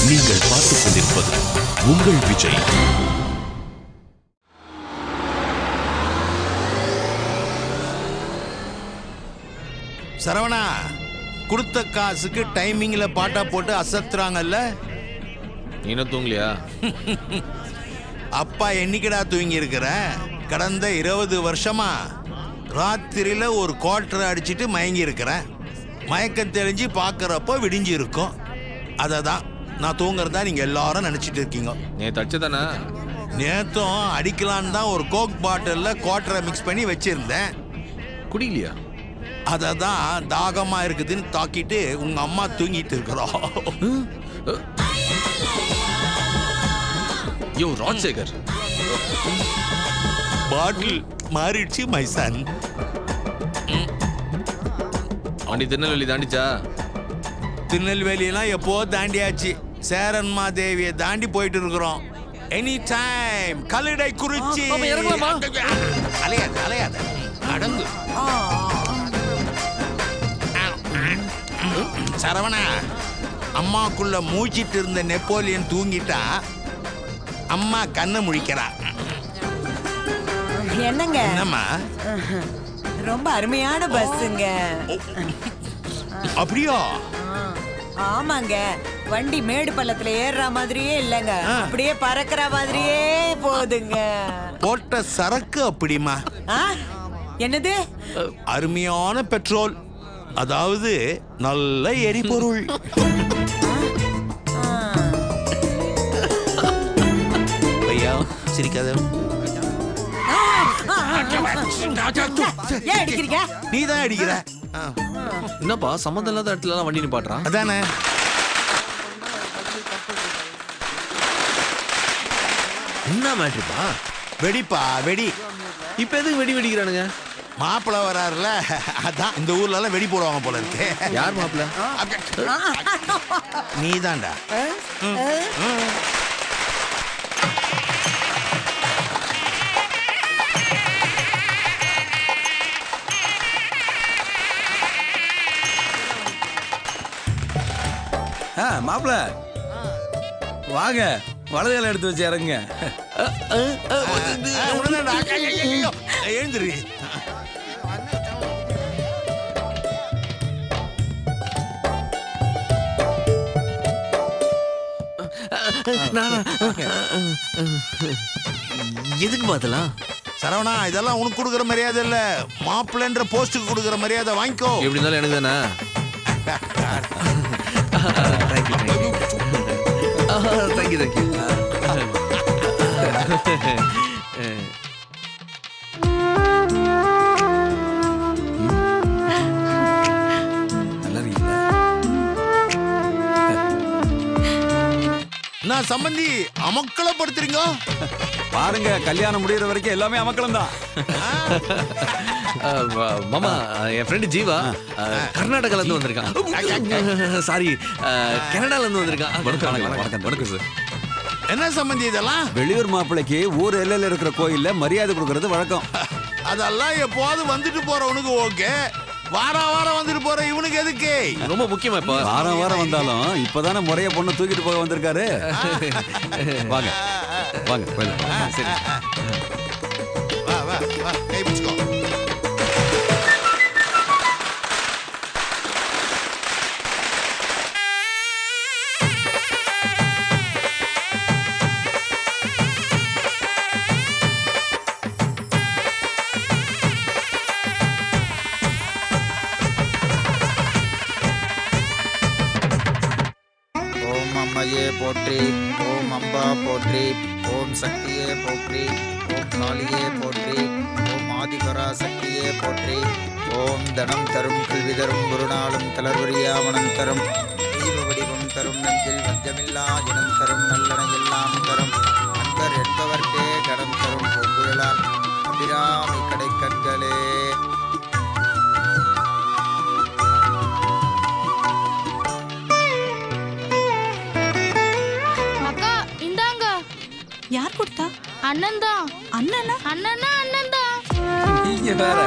நீங்கள் பார்த்துக் கொண்டிருப்பது உங்கள் விஜய். சரவணா, கொடுத்த காசுக்கு டைமிங்ல பாட்டா போட்டு அசத்துறாங்கல்ல. நீனும் தூங்கலையா? அப்பா என்னைக்குடா தூங்கி இருக்கிற? கடந்த 20 வருஷமா ராத்திரியில ஒரு குவார்டர் அடிச்சுட்டு மயங்கி இருக்கிறேன். மயக்கம் தெளிஞ்சு பார்க்கறப்போ விடிஞ்சு இருக்கும். அதை தான் நான் தூங்குறதா நீங்க எல்லாரும் நினைச்சிட்டு இருக்கீங்க. நேத்து அடிச்சதானே? நேத்தும் அடிக்கலான்னு தான் ஒரு கோக் பாட்டில்ல குவார்டரை மிக்ஸ் பண்ணி வச்சிருந்தேன். குடிக்கலையா? அதை தான் தாகமா இருக்குதுன்னு தாக்கிட்டு உங்க அம்மா தூங்கிட்டு இருக்கிறோம். யோ ராஜசேகர், பாட்டில் மாறிடுச்சு மை சன். வண்டி திருநெல்வேலி தாண்டிச்சா? திருநெல்வேலியெல்லாம் எப்போ தாண்டியாச்சு. சேரன்மா தேவியை தாண்டி போயிட்டு இருக்கிறோம். எனி டைம் கல்லடை குறிச்சி. அலையாத அலையாத அடங்கு. சரவணா, அம்மாக்குள்ள மூச்சிட்டு இருந்த நெப்போலியன் தூங்கிட்டா அம்மா கண்ணை முழிக்கிறா. என்னங்க? என்னம்மா? ரொம்ப அருமையான பஸ்ஸுங்க. அப்படியா? ஆமாங்க. வண்டி மேடு பள்ளத்துல ஏறுற மாதிரியே இல்லங்க, அப்படியே பறக்கிற மாதிரியே போகுதுங்க. போட்ட சரக்கு அப்படிமா? என்னது? அருமையான பெட்ரோல், அதாவது நல்ல எரிபொருள். ஐயா சிரிக்காத. ஏன் அடிக்கிறீங்க? நீ தான் அடிக்கிற. என்னப்பா சம்மந்தம் இல்லாத இடத்துல வண்டி நிப்பாட்டுறான்? அதானே. என்ன மேட்ருப்பா? வெடிப்பா வெடி. இப்ப எதுக்கு வெடி வெடிக்கிறானுங்க? மாப்பிள்ள வராருல, அதான் இந்த ஊர்ல எல்லாம் வெடி போடுவாங்க போல இருக்கு. யார் மாப்பிள்ள? நீ தான்டா. மாப்பிள்ள வாங்க, வலதுகளை எடுத்து வச்சு இறங்குங்க. எழுந்துரு. எதுக்கு பார்த்தலாம்? சரவணா, இதெல்லாம் உனக்கு கொடுக்குற மரியாதை இல்ல, மாப்பிள்ளன்ற போஸ்டுக்கு கொடுக்குற மரியாதை. வாங்கிக்கோ. எப்படி இருந்தாலும் எனக்கு தானே. Thank you thank you. நான் சம்பந்தி அமக்கலப்படுத்துறீங்க பாருங்க. கல்யாணம் முடியற வரைக்கும் எல்லாமே அமக்கலம் தான். மாமா, என் ஃப்ரெண்டு ஜீவா கர்நாடகால இருந்து வந்திருக்கான். சாரி, கனடால இருந்து வந்திருக்கான். வணக்கம் சார். என்ன சம்பந்தி இதெல்லாம்? வெளியூர் மாப்பிள்ளைக்கு ஊர் எல்லையில இருக்கிற கோயில்ல மரியாதை கொடுக்கறது வழக்கம். அதெல்லாம் எப்போது வந்துட்டு போறவனுக்கு ஓகே, வாரம் வாரம் வந்துட்டு போற இவனுக்கு எதுக்கு? ரொம்ப முக்கியமா இப்ப வாரம் வாரம் வந்தாலும் இப்பதானே முறைய பொண்ணு தூக்கிட்டு போக வந்திருக்காரு. வாங்க வாங்க போயிடலாம். சரி வா வா வா, கை பிடிச்சுக்கோ. அம்மையே போற்றி, ஓம் அம்பா போற்றி, ஓம் சக்தியே போற்றி, ஓம் காளியே போற்றி, ஓம் ஆதிபரா சக்தியே போற்றி, ஓம் தனம் தரும் கல்வி தரும் குருநாளும் தளர்வரியாவனம் தரும் தெய்வ வடிவம் தரும் நெஞ்சில் வஞ்சமில்லா இனம் தரும் நல்லன எல்லாம் தரும் அன்பர் என்பவர்க்கே கடன் தரும் பொங்குழலால் அபிராமி கடை கண்களே. யார் கொடுத்தா? அண்ணன் தான். அண்ணனா? அண்ணனா அண்ணன் தான். நீங்க வேற.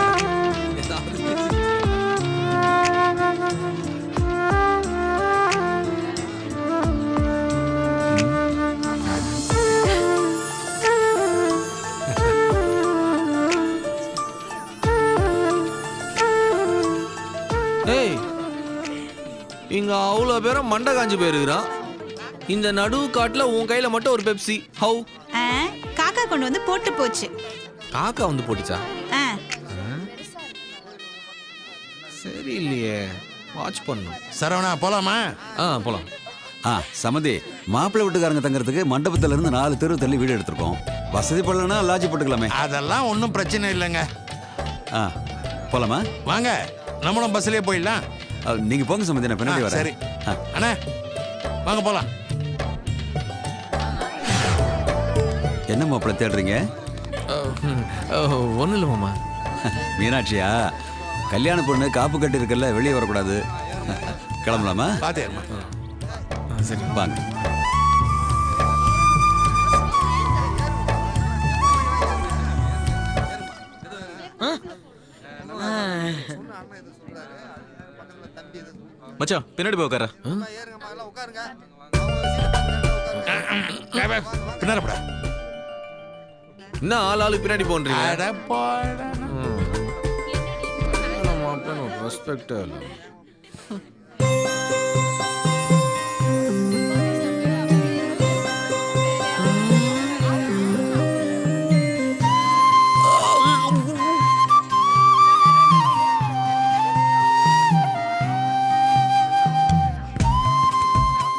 இவ்வளோ பேரும் மண்டை காஞ்சு போயிருக்கிறான். இந்த நடுவு காட்டுல உன் கையில மட்டும் ஒரு பெப்சி. ஹவு? காக்கா கொண்டு வந்து போட்டு போச்சு. காக்கா வந்து போட்டுச்சா? சரி இல்லையே, வாட்ச் பண்ணும். சரவணா போலாமா? போலாம். சமதி, மாப்பிள்ளை வீட்டுக்காரங்க தங்கறதுக்கு மண்டபத்துல இருந்து 4 தெரு தள்ளி வீடு எடுத்திருக்கோம். வசதி பண்ணலன்னா லாட்ஜ் போட்டுக்கலாமே. அதெல்லாம் ஒன்றும் பிரச்சனை இல்லைங்க. போலாமா? வாங்க, நம்மளும் பஸ்லயே போயிடலாம். நீங்க போங்க சமதி, நான் பின்னாடி வரேன். சரி அண்ணா, வாங்க போலாம். என்ன மாப்பிள்ளை தேடுறீங்க? ஒன்றும் இல்லை மாமா. மீனாட்சியா? கல்யாண பொண்ணு காப்பு கட்டி இருக்கல, வெளியே வரக்கூடாது. கிளம்பலாமா? பாத்தேம்மா. சரி வாங்க. மச்சான் பின்னாடி போய் உட்கார. பின்னாடிப்படா. என்ன ஆளு பின்னாடி போன்றீங்க?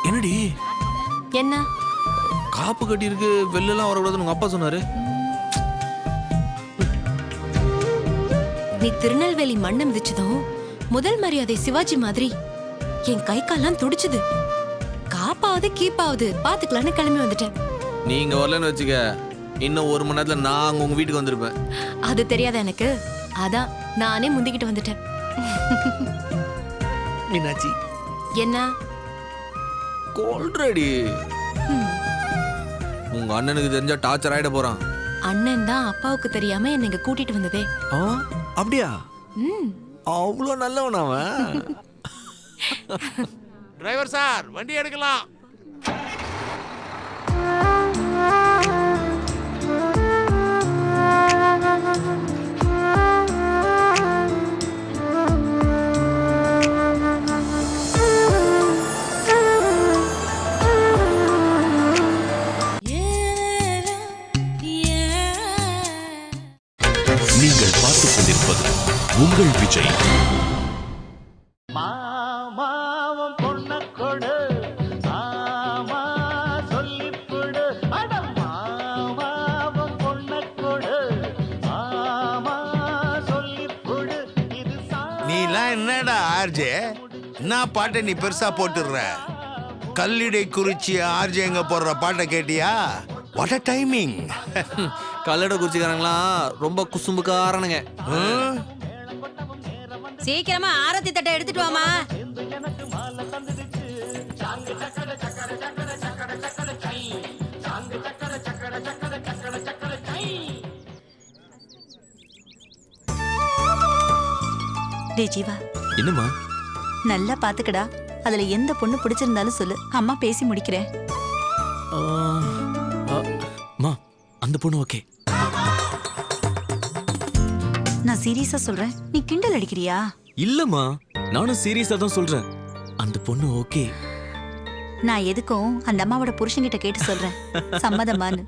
என்னடி என்ன காப்பு கட்டி இருக்கு, வெள்ளெல்லாம் வரக்கூடாதுன்னு உங்க அப்பா சொன்னாரு. நீ திருநெல்வேலி மண்ணை மிதிச்சதும் முதல் மரியாதை சிவாஜி மாதிரி என் கை கால்லாம் துடிச்சுது. காப்பாவது கீப்பாவது பாத்துக்கலான்னு கிளம்பி வந்துட்டேன். நீங்க வரலன்னு வச்சுக்க, இன்னும் 1 மணி நேரத்துல நான் உங்க வீட்டுக்கு வந்திருப்பேன். அது தெரியாத எனக்கு, அதான் நானே முந்திக்கிட்டு வந்துட்டேன். மீனாட்சி என்ன கோல்ட்ரடி? உங்க அண்ணனுக்கு தெரிஞ்சா டார்ச்சர் ஆயிட போறான். அண்ணன் தான் அப்பாவுக்கு தெரியாம என்னை இங்க கூட்டிட்டு வந்ததே. அப்படியா? அவ்வளோ நல்லவன் அவன். டிரைவர் சார், வண்டி எடுக்கலாம். நீங்கள் பார்த்துக் கொண்டிருப்பது உங்கள் விஜய். நீலாம் என்னடா ஆர்ஜே, என்ன பாட்டை நீ பெருசா போட்டுடுற? கல்லிடை குறிச்சி ஆர்ஜேங்க போடுற பாட்டை கேட்டியா? What a timing. கல்லடை குறிச்சிக்காரங்களாம் ரொம்ப குசும்புக்காரனுங்க. சீக்கிரமா ஆரத்தி தட்டை எடுத்துட்டு வாமா. டேய் ஜீவா, என்னம்மா? நல்லா பாத்துக்கடா. அதுல எந்த பொண்ணு பிடிச்சிருந்தாலும் சொல்லு, அம்மா பேசி முடிக்கிறேன். அந்த பொண்ணு ஓகே. நான் சீரியஸா சொல்றேன், நீ கிண்டல் அடிக்கிறியா? இல்லம்மா, நானும் சீரியஸா தான் சொல்றேன். அந்த பொண்ணு ஓகே. நான் எதுக்கும் அந்த அம்மாவோட புருஷன்கிட்ட கேட்டு சொல்றேன், சம்மதமான்னு.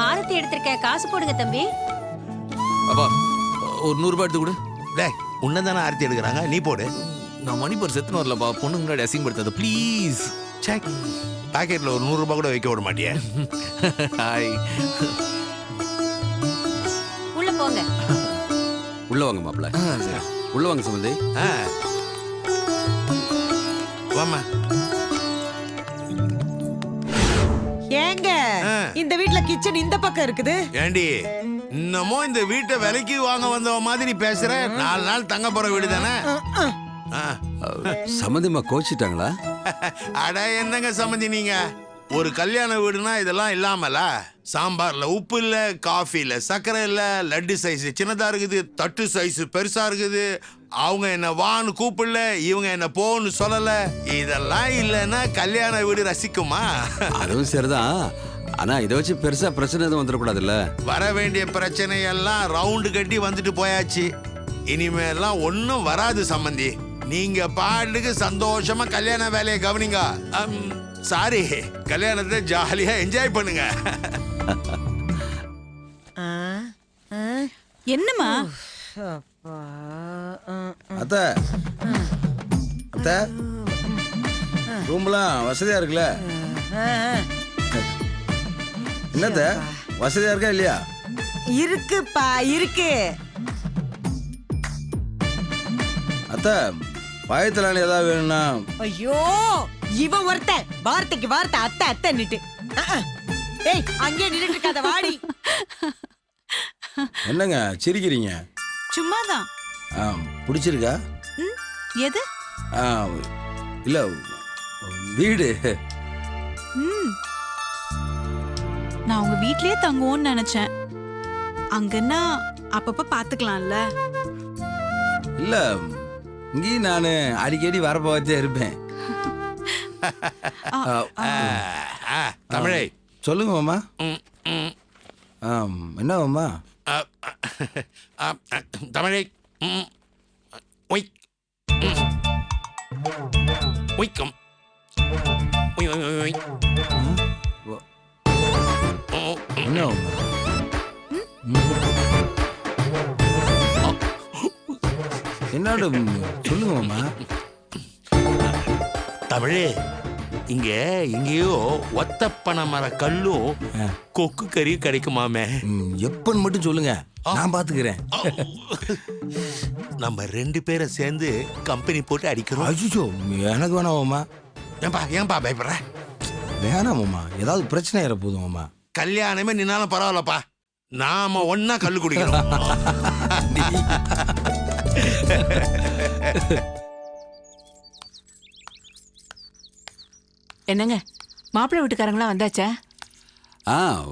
ஆரத்தி எடுத்திருக்க, காசு போடுங்க தம்பி. அப்பா ஒரு 100 ரூபாய் எடுத்து கொடு. டேய், உன்னதானே ஆர்த்தி எடுக்கிறாங்க, நீ போடு. நான் மணிப்பர் செத்துன்னு வரலப்பா, பொண்ணுக்கு முன்னாடி அசிங்கப்படுத்தாத ப்ளீஸ். செக். பாக்கெட்ல ஒரு 100 ரூபாய் கூட வைக்க விட மாட்டியா? ஹாய். உள்ள போங்க. உள்ள வாங்க மாப்பிள்ளை. உள்ள வாங்க சம்பந்தி. வாமா. ஏங்க இந்த வீட்ல கிச்சன் இந்த பக்கம் இருக்குது. ஏண்டி, இன்னமும் இந்த வீட்டை விலைக்கு வாங்க வந்தவ மாதிரி பேசுற? 4 நாள் தங்க போற வீடு தானே. சம்மந்திமா கோச்சிட்டாங்களா? அட என்னங்க சம்மந்தி, நீங்க ஒரு கல்யாண வீடுனா இதெல்லாம் இல்லாமல சாம்பார்ல உப்பு இல்ல, காஃபில சர்க்கரை இல்ல, லட்டு சைஸ் சின்னதா இருக்குது, தட்டு சைஸ் பெருசா இருக்குது. அவங்க என்ன வான்னு கூப்பிடல, இவங்க என்ன போன்னு சொல்லல. இதெல்லாம் இல்லைன்னா கல்யாண வீடு ரசிக்குமா? அதுவும் சரிதான். ஆனா இதை வச்சு பெருசா பிரச்சனை எதுவும் வந்துடக்கூடாதுல்ல. வர வேண்டிய பிரச்சனை எல்லாம் ரவுண்டு கட்டி வந்துட்டு போயாச்சு. இனிமேலாம் ஒன்னும் வராது சம்பந்தி. நீங்க பாட்டுக்கு சந்தோஷமா கல்யாண வேலையை கவனிங்க. சாரி, கல்யாணத்தை ஜாலியா என்ஜாய் பண்ணுங்க. என்னம்மா? அத்த அத்த ரூம்லாம் வசதியா இருக்குல்ல? என்னத்த வசதியா இருக்கா இல்லையா? இருக்குப்பா இருக்கு. அத்த பாயத்தலான ஏதாவது வேணும்னா? ஐயோ, இவன் ஒருத்தன் வார்த்தைக்கு வார்த்தை அத்தை அத்தைன்னுட்டு. ஏய், அங்கே நின்னுட்டு இருக்காத, வாடி. என்னங்க சிரிக்கிறீங்க? சும்மாதான். பிடிச்சிருக்கா? எது? இல்ல வீடு. நான் உங்க வீட்லயே தங்குவோம்னு நினைச்சேன். அங்கன்னா அப்பப்ப பாத்துக்கலாம்ல. இல்ல இங்கேயும் நான் அடிக்கடி வரப்போச்சே இருப்பேன். தமிழை சொல்லுங்க மாமா. என்ன மாமா? தமிழை ஒய்க்கம் என்ன மாமா? என்னோட சொல்லுங்க மாமா. தமிழே, இங்க எங்கேயோ ஒத்தப்பனை மர கல்லும் கொக்கு கறியும் கிடைக்குமாமே. எப்பன்னு மட்டும் சொல்லுங்க, நான் பாத்துக்கிறேன். நம்ம 2 பேரை சேர்ந்து கம்பெனி போட்டு அடிக்கிறோம். அஜிஜோ, எனக்கு வேணாம் மாமா. ஏன்பா பயப்படுற? வேணாம் மாமா, ஏதாவது பிரச்சனை ஏற போதும் மாமா. கல்யாணமே நின்னாலும் பரவாயில்லப்பா, நாம ஒன்னா கல்லு குடிக்கிறோம். என்னங்க, மாப்பிள்ளை வீட்டுக்காரங்களாம் வந்தாச்சா?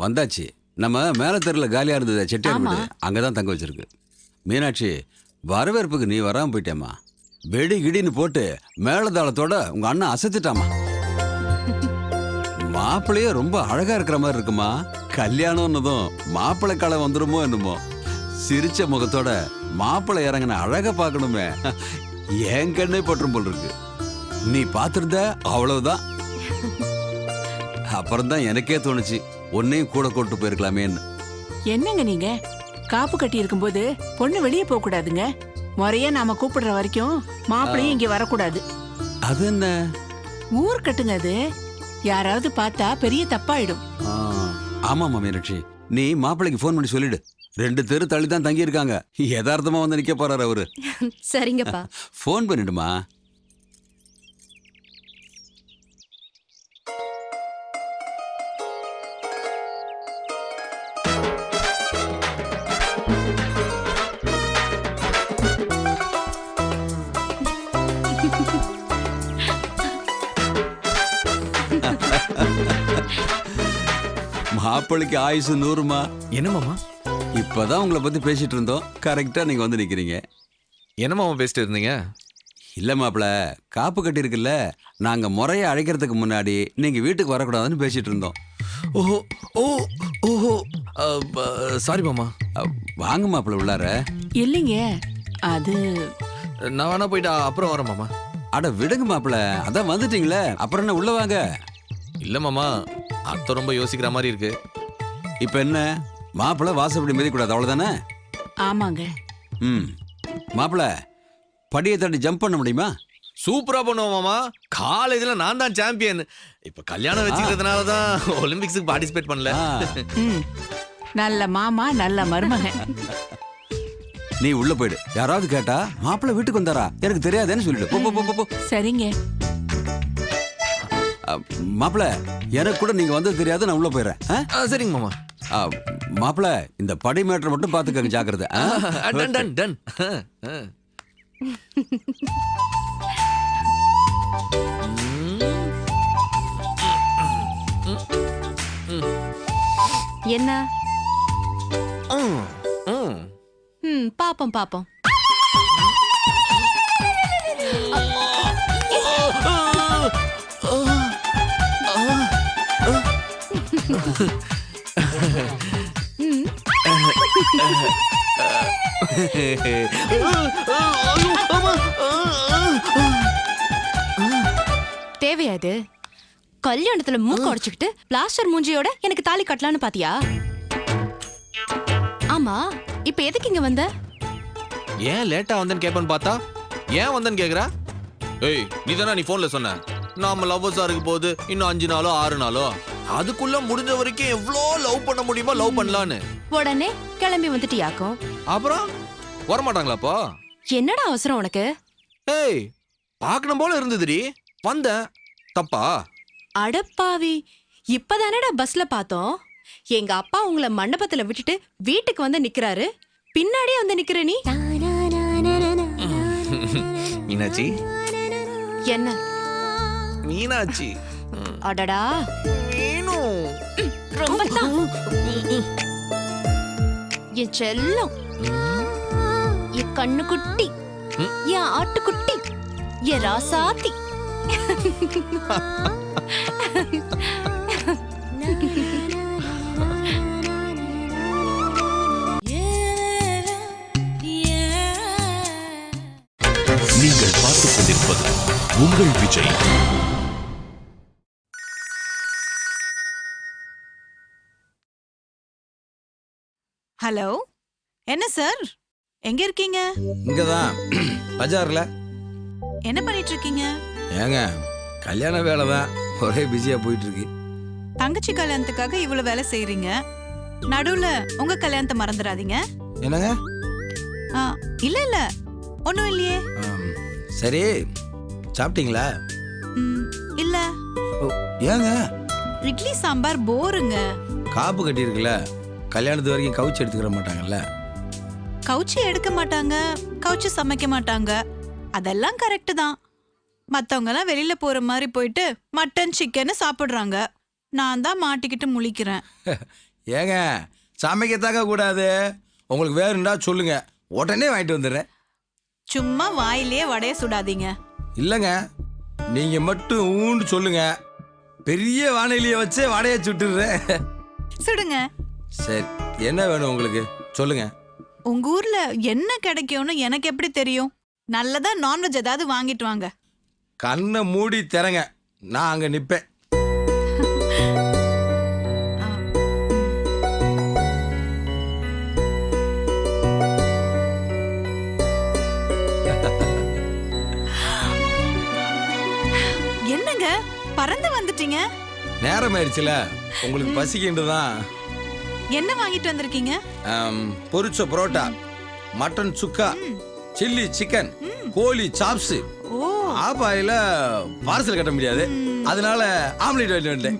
வந்தாச்சு. நம்ம மேல தெருல காலியா இருந்தது செட்டியார் வீடு, அங்கதான் தங்க வச்சிருக்கு. மீனாட்சி, வரவேற்புக்கு நீ வராம போயிட்டேம்மா. வெடி கிடின்னு போட்டு மேலதாளத்தோட உங்க அண்ணன் அசத்துட்டாமா. மாப்பிள்ளையே ரொம்ப அழகா இருக்கிற மாதிரி இருக்குமா. கல்யாணம்னதும் மாப்பிள்ளை காலம் வந்துருமோ என்னமோ. சிரிச்ச முகத்தோட மாப்பிள்ளை இறங்கின அழகா பார்க்கணுமே. என் கண்ணே பற்றும் போல் இருக்கு. நீ பார்த்திருந்த அவ்வளவுதான். அப்புறம்தான் எனக்கே தோணுச்சு, உன்னையும் கூட கூட்டு போயிருக்கலாமேன்னு. என்னங்க நீங்க, காப்பு கட்டி இருக்கும்போது பொண்ணு வெளியே போக கூடாதுங்க. முறையா நாம கூப்பிடுற வரைக்கும் மாப்பிள்ளையும் இங்க வரக்கூடாது. அது என்ன ஊர் கட்டுங்க அது. யாராவது பார்த்தா பெரிய தப்பாயிடும். ஆமாமா மீனாட்சி, நீ மாப்பிள்ளைக்கு போன் பண்ணி சொல்லிடு. 2 தெரு தள்ளி தான் தங்கி இருக்காங்க. யதார்த்தமா வந்து நிக்க போறாரு அவரு. சரிங்கப்பா. போன் பண்ணிடுமா. மாப்பிள்ளைக்கு ஆயுசு 100மா. என்ன மாமா? இப்பதான் உங்களை பத்தி பேசிட்டு இருந்தோம், கரெக்டா நீங்க வந்து நிக்கிறீங்க. என்ன மாமா பேசிட்டு இருந்தீங்க? இல்ல மாப்பிள்ள, காப்பு கட்டி இருக்குல்ல, நாங்க முறைய அழைக்கிறதுக்கு முன்னாடி நீங்க வீட்டுக்கு வரக்கூடாதுன்னு பேசிட்டு இருந்தோம். ஓஹோ ஓ ஓஹோ சாரி மாமா. வாங்க மாப்பிள்ள உள்ளார. இல்லைங்க, அது நான் வேணா போயிட்டா அப்புறம் வரேன் மாமா. அட விடுங்க மாப்பிள்ள, அதான் வந்துட்டீங்களே, அப்புறம் என்ன உள்ள வாங்க. இல்ல மாமா, அத்தை ரொம்ப யோசிக்கிற மாதிரி இருக்கு. இப்ப என்ன, மாப்பிள்ள வாசப்படி மிதிக்கூடாது அவ்வளவுதானே? ஆமாங்க. மாப்பிள்ள, படியை தட்டி ஜம்ப் பண்ண முடியுமா? சூப்பரா பண்ணுவோம் மாமா. காலேஜ்ல நான் தான் சாம்பியன். இப்ப கல்யாணம் வச்சுக்கிறதுனால தான் ஒலிம்பிக்ஸுக்கு பார்ட்டிசிபேட் பண்ணல. நல்ல மாமா, நல்ல மருமகன். நீ உள்ள போயிடு. யாராவது கேட்டா மாப்பிள்ள வீட்டுக்கு வந்தாரா எனக்கு தெரியாதுன்னு சொல்லிடு. சரிங்க. மாப்பிள்ள, எனக்கு கூட நீங்க வந்தது தெரியாது, நான் உள்ள போயிடுறேன். சரிங்க மாமா. மாப்பிள்ள, இந்த படி மேட்டர் மட்டும் பாத்துக்கங்க, ஜாக்கிரதை. Done done done. என்ன ம், ம். பாப்போம் பாப்போம். தேவையா இது? கல்யாணத்துல மூக்க உடைச்சுக்கிட்டு பிளாஸ்டர் மூஞ்சியோட எனக்கு தாலி கட்டலான்னு பாத்தியா? ஆமா, இப்ப எதுக்கு இங்க வந்த? ஏன் லேட்டா வந்தேன்னு கேட்பேன்னு பார்த்தா ஏன் வந்தேன்னு கேக்குறா? ஏய், நீ தானே நீ போன்ல சொன்ன நாம லவ்வர்ஸா இருக்க போது இன்னும் 5 நாளோ 6 நாளோ, அதுக்குள்ள முடிஞ்ச வரைக்கும் எவ்வளோ லவ் பண்ண முடியுமோ லவ் பண்ணலான்னு. உடனே கிளம்பி வந்துட்டியாக்கும். அப்புறம் வரமாட்டாங்களாப்பா? என்னடா அவசரம் உனக்கு? ஏய், பார்க்கணும் போல இருந்ததுடி, வந்தேன். தப்பா? அடப்பாவி, இப்பதானடா பஸ்ல பார்த்தோம். எங்க அப்பா உங்களை மண்டபத்துல விட்டுட்டு வீட்டுக்கு வந்து நிக்கிறாரு, பின்னாடியே வந்து நிக்கிற நீ. மீனாட்சி. என்ன மீனாட்சி? அடடா, மீனு. ரொம்ப தான். என் செல்லம், என் கண்ணு குட்டி, என் ஆட்டுக்குட்டி, என் ராசாத்தி. நீங்கள் பார்த்துக் கொண்டிருப்பது உங்கள் விஜய். ஹலோ, என்ன சார், எங்க இருக்கீங்க? இங்கதான் பஜார்ல. என்ன பண்ணிட்டு இருக்கீங்க? ஏங்க, கல்யாண வேலை தான், ஒரே பிஸியா போயிட்டு இருக்கு. தங்கச்சி கல்யாணத்துக்காக இவ்வளவு வேலை செய்றீங்க, நடுவுல உங்க கல்யாணத்தை மறந்துடாதீங்க. என்னங்க? இல்ல இல்ல, ஒண்ணும் இல்லையே. சரி, சாப்பிட்டீங்களா? இல்ல. ஏங்க? இட்லி சாம்பார் போருங்க. காப்பு கட்டி இருக்குல்ல, கல்யாணத்து வரைக்கும் கவுச்சு எடுத்துக்கிற மாட்டாங்கல்ல. கவுச்சி எடுக்க மாட்டாங்க, கவுச்சி சமைக்க மாட்டாங்க, அதெல்லாம் கரெக்ட் தான். மத்தவங்க எல்லாம் வெளியில போற மாதிரி போயிட்டு மட்டன் சிக்கன் சாப்பிடுறாங்க, நான் தான் மாட்டிக்கிட்டு முழிக்கிறேன். ஏங்க, சமைக்கத்தாக்க கூடாது. உங்களுக்கு வேறுண்டா சொல்லுங்க, உடனே வாங்கிட்டு வந்துடுறேன். சும்மா வாயிலே வடைய சுடாதீங்க. இல்லைங்க, நீங்க மட்டும் ஊன்னு சொல்லுங்க, பெரிய வானிலையை வச்சு வடைய சுட்டுடுறேன். சுடுங்க. சரி, என்ன வேணும் உங்களுக்கு சொல்லுங்க. உங்க ஊர்ல என்ன கிடைக்கும்னு எனக்கு எப்படி தெரியும்? நல்லதா நான்வெஜ் ஏதாவது வாங்கிட்டு வாங்க. கண்ணை மூடி திறங்க, நான் அங்க நிப்பேன். என்னங்க பறந்து வந்துட்டீங்க? நேரம் ஆயிடுச்சுல, உங்களுக்கு பசிக்கின்றுதான். என்ன வாங்கிட்டு வந்திருக்கீங்க? பொரிச்ச புரோட்டா, மட்டன் சுக்கா, சில்லி சிக்கன், கோழி சாப்ஸ். ஆபாயில பார்சல் கட்ட முடியாது, அதனால ஆம்லேட் வாங்கிட்டு வந்துட்டேன்.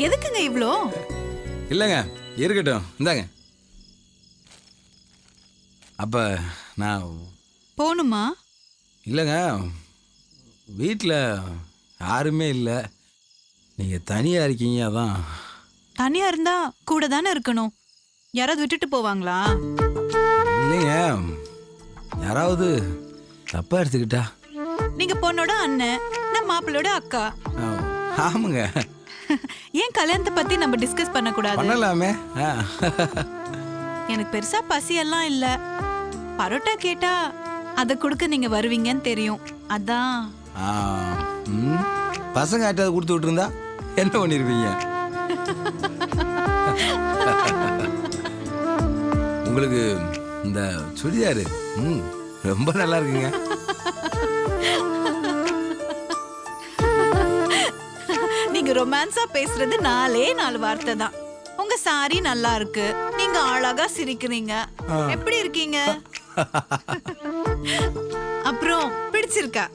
எதுக்குங்க இவ்ளோ? இல்லைங்க, இருக்கட்டும், இந்தாங்க. அப்ப நான் போணுமா? இல்லைங்க, வீட்டில் யாருமே இல்லை, நீங்கள் தனியாக இருக்கீங்க, அதான். தனியா இருந்தா கூட தானே இருக்கணும், யாராவது விட்டுட்டு போவாங்களா? இல்லைங்க, யாராவது தப்பா எடுத்துக்கிட்டா? நீங்க பொண்ணோட அண்ணன், நான் மாப்பிள்ளோட அக்கா. ஆமாங்க. ஏன் கல்யாணத்தை பத்தி நம்ம டிஸ்கஸ் பண்ண கூடாது? பண்ணலாமே. எனக்கு பெருசா பசி எல்லாம் இல்ல, பரோட்டா கேட்டா அத கொடுக்க நீங்க வருவீங்கன்னு தெரியும், அதான். பசங்க ஆட்டாவது கொடுத்து விட்டுருந்தா என்ன பண்ணிருப்பீங்க? உங்களுக்கு இந்த சுடிதாரு ரொம்ப நல்லா இருக்குங்க. நீங்க ரொமான்ஸா பேசுறது 4 வார்த்தை தான். உங்க சாரி நல்லா இருக்கு, நீங்க அழகா சிரிக்கிறீங்க, எப்படி இருக்கீங்க? அப்புறம் பிடிச்சிருக்கா?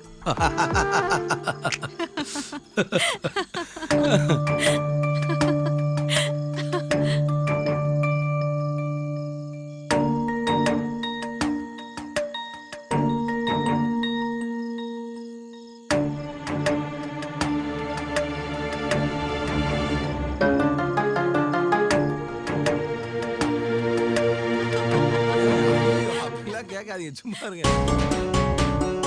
பார்க்காதீங்க சும்மா இருங்க